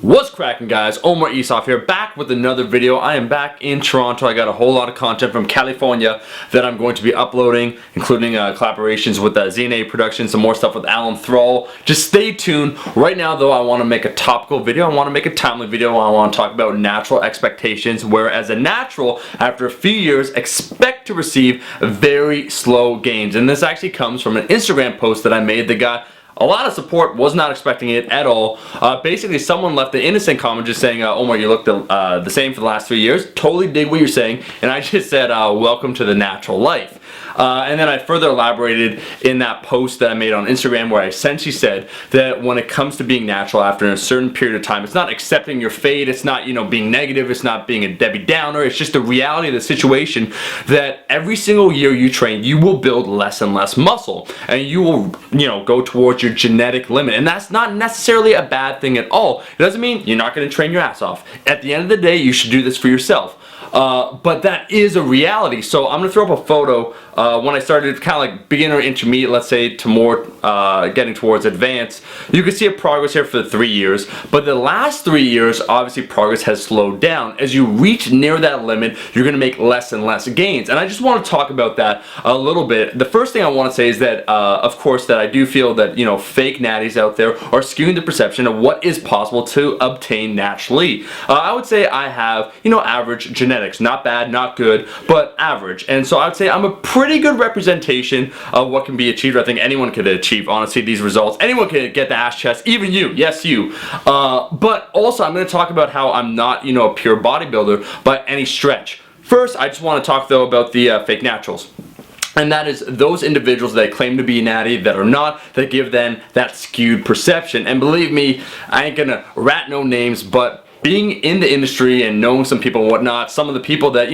What's cracking, guys? Omar Isuf here, back with another video. I am back in Toronto. I got a whole lot of content from California that I'm going to be uploading, including collaborations with ZNA Productions, some more stuff with Alan Thrall. Just stay tuned. Right now, though, I want to make a topical video. I want to make a timely video. I want to talk about natural expectations, whereas a natural, after a few years, expect to receive very slow gains. And this actually comes from an Instagram post that I made that got a lot of support. Was not expecting it at all. Basically, someone left the innocent comment just saying, Omar, you look the same for the last 3 years. Totally dig what you're saying. And I just said, welcome to the natural life. And then I further elaborated in that post that I made on Instagram, where I essentially said that when it comes to being natural after a certain period of time, it's not accepting your fate, it's not, being negative, it's not being a Debbie Downer, it's just the reality of the situation that every single year you train, you will build less and less muscle, and you will, go towards your genetic limit. And that's not necessarily a bad thing at all. It doesn't mean you're not going to train your ass off. At the end of the day, you should do this for yourself. But that is a reality. So I'm going to throw up a photo when I started kind of like beginner, intermediate, let's say, to more getting towards advanced. You can see a progress here for the 3 years, but the last 3 years, obviously progress has slowed down. As you reach near that limit, you're going to make less and less gains. And I just want to talk about that a little bit. The first thing I want to say is that, of course, that I do feel that, fake natties out there are skewing the perception of what is possible to obtain naturally. I would say I have, average genetics. Not bad, not good, but average. And so I would say I'm a pretty good representation of what can be achieved. I think anyone could achieve, honestly, these results. Anyone can get the ass chest, even you, yes, you. But also I'm going to talk about how I'm not, a pure bodybuilder by any stretch. First, I just want to talk, though, about the fake naturals. And that is those individuals that claim to be natty that are not, that give them that skewed perception. And believe me, I ain't gonna rat no names, but being in the industry and knowing some people and whatnot, some of the people that,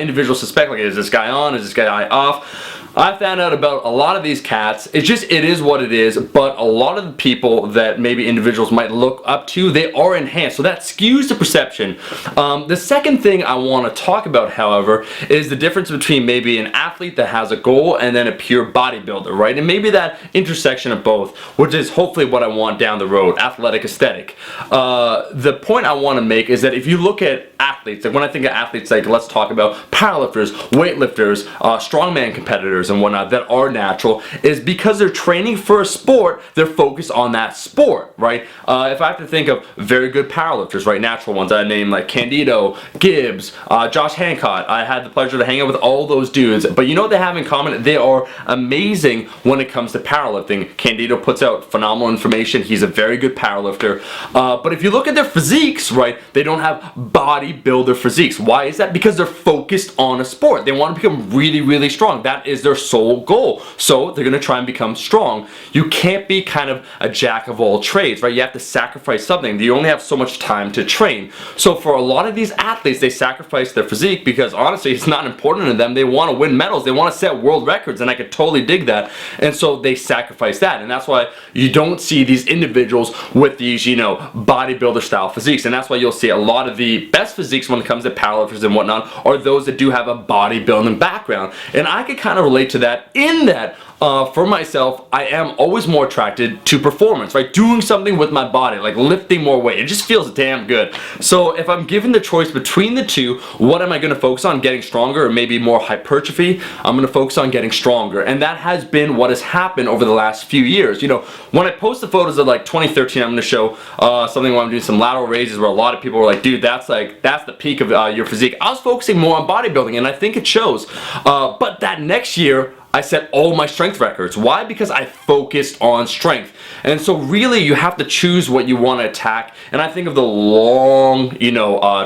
individuals suspect, like, is this guy on, is this guy off? I found out about a lot of these cats. It is what it is, but a lot of the people that maybe individuals might look up to, they are enhanced, so that skews the perception. The second thing I want to talk about, however, is the difference between maybe an athlete that has a goal and then a pure bodybuilder, right? And maybe that intersection of both, which is hopefully what I want down the road, athletic aesthetic. The point I want to make is that if you look at athletes, like when I think of athletes, like let's talk about powerlifters, weightlifters, strongman competitors and whatnot that are natural, is because they're training for a sport, they're focused on that sport, right? If I have to think of very good powerlifters, right, natural ones, I name like Candido, Gibbs, Josh Hancock. I had the pleasure to hang out with all those dudes, but you know what they have in common? They are amazing when it comes to powerlifting. Candido puts out phenomenal information. He's a very good powerlifter. But if you look at their physiques, right, they don't have bodybuilder physiques. Why is that? Because they're focused on a sport. They want to become really, really strong. That is their sole goal. So they're going to try and become strong. You can't be kind of a jack of all trades, right? You have to sacrifice something. You only have so much time to train. So for a lot of these athletes, they sacrifice their physique because honestly, it's not important to them. They want to win medals. They want to set world records, and I could totally dig that. And so they sacrifice that. And that's why you don't see these individuals with these, bodybuilder style physiques. And that's why you'll see a lot of the best physiques when it comes to powerlifters and whatnot are those that do have a bodybuilding background. And I could kind of relate to that in that for myself, I am always more attracted to performance, right? Doing something with my body, like lifting more weight. It just feels damn good. So if I'm given the choice between the two, what am I going to focus on? Getting stronger or maybe more hypertrophy? I'm going to focus on getting stronger. And that has been what has happened over the last few years. When I post the photos of like 2013, I'm going to show something where I'm doing some lateral raises where a lot of people were like, dude, that's the peak of your physique. I was focusing more on bodybuilding, and I think it shows. But that next year, I set all my strength records. Why? Because I focused on strength. And so really you have to choose what you want to attack. And I think of the long,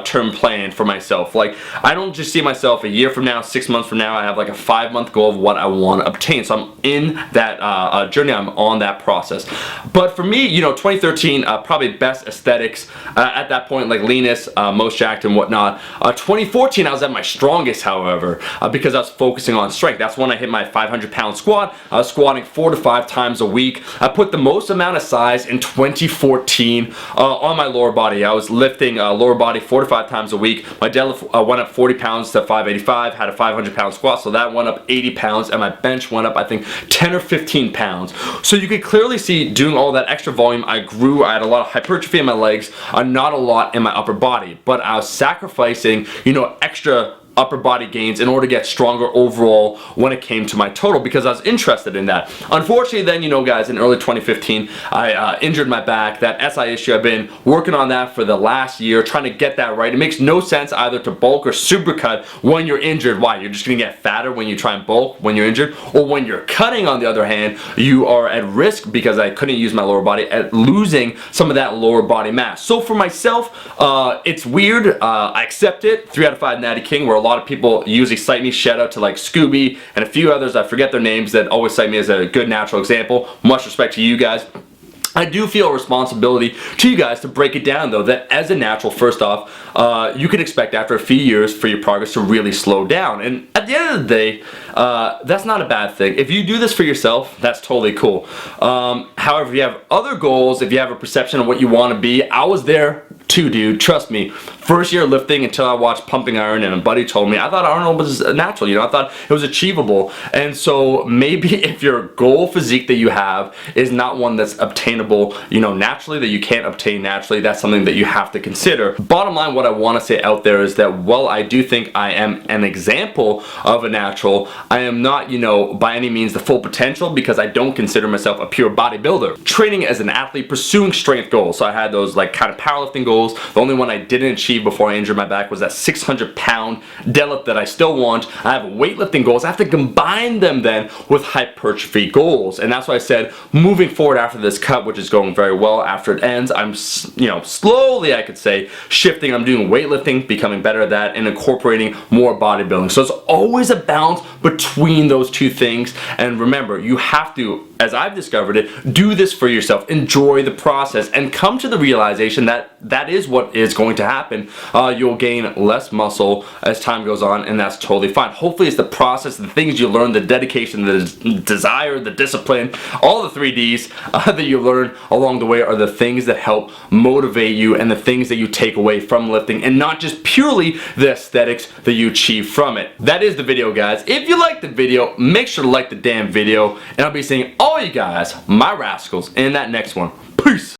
term plan for myself. Like, I don't just see myself a year from now, 6 months from now. I have like a 5-month goal of what I want to obtain. So I'm in that journey. I'm on that process. But for me, 2013, probably best aesthetics at that point, like leanest, most jacked and whatnot. 2014, I was at my strongest, however, because I was focusing on strength. That's when I hit my 500-pound squat. I was squatting 4 to 5 times a week. I put the most amount of size in 2014 on my lower body. I was lifting lower body 4 to 5 times a week. My deadlift went up 40 pounds to 585, had a 500-pound squat, so that went up 80 pounds, and my bench went up, I think, 10 or 15 pounds. So you could clearly see doing all that extra volume, I grew. I had a lot of hypertrophy in my legs, not a lot in my upper body, but I was sacrificing, you know, extra upper body gains in order to get stronger overall when it came to my total, because I was interested in that. Unfortunately then, you know guys, in early 2015 I injured my back. That SI issue, I've been working on that for the last year, trying to get that right. It makes no sense either to bulk or supercut when you're injured. Why? You're just gonna get fatter when you try and bulk when you're injured, or when you're cutting, on the other hand, you are at risk, because I couldn't use my lower body, at losing some of that lower body mass. So for myself, it's weird. I accept it. 3 out of 5 Natty King, where a lot of people usually cite me. Shout out to like Scooby and a few others, I forget their names, that always cite me as a good natural example. Much respect to you guys. I do feel a responsibility to you guys to break it down though, that as a natural, first off, you can expect after a few years for your progress to really slow down. And at the end of the day, that's not a bad thing. If you do this for yourself, that's totally cool. However, if you have other goals, if you have a perception of what you want to be, I was there too, dude. Trust me. First year lifting, until I watched Pumping Iron and a buddy told me, I thought Arnold was natural, you know, I thought it was achievable. And so maybe if your goal physique that you have is not one that's obtainable, you know, naturally, that you can't obtain naturally, that's something that you have to consider. Bottom line, what I want to say out there is that while I do think I am an example of a natural, I am not, you know, by any means the full potential, because I don't consider myself a pure bodybuilder. Training as an athlete, pursuing strength goals. So I had those like kind of powerlifting goals. The only one I didn't achieve before I injured my back was that 600-pound deadlift that I still want. I have weightlifting goals. I have to combine them then with hypertrophy goals, and that's why I said moving forward after this cut, which is going very well after it ends, I'm, you know, slowly, I could say, shifting. I'm doing weightlifting, becoming better at that, and incorporating more bodybuilding. So it's always a balance between those two things. And remember, you have to, as I've discovered it, do this for yourself. Enjoy the process and come to the realization that that is what is going to happen. You'll gain less muscle as time goes on, and that's totally fine. Hopefully it's the process, the things you learn, the dedication, the desire, the discipline, all the 3Ds that you learn along the way are the things that help motivate you, and the things that you take away from lifting, and not just purely the aesthetics that you achieve from it. That is the video, guys. If you liked the video, make sure to like the damn video, and I'll be seeing all you guys, my rascals, in that next one. Peace!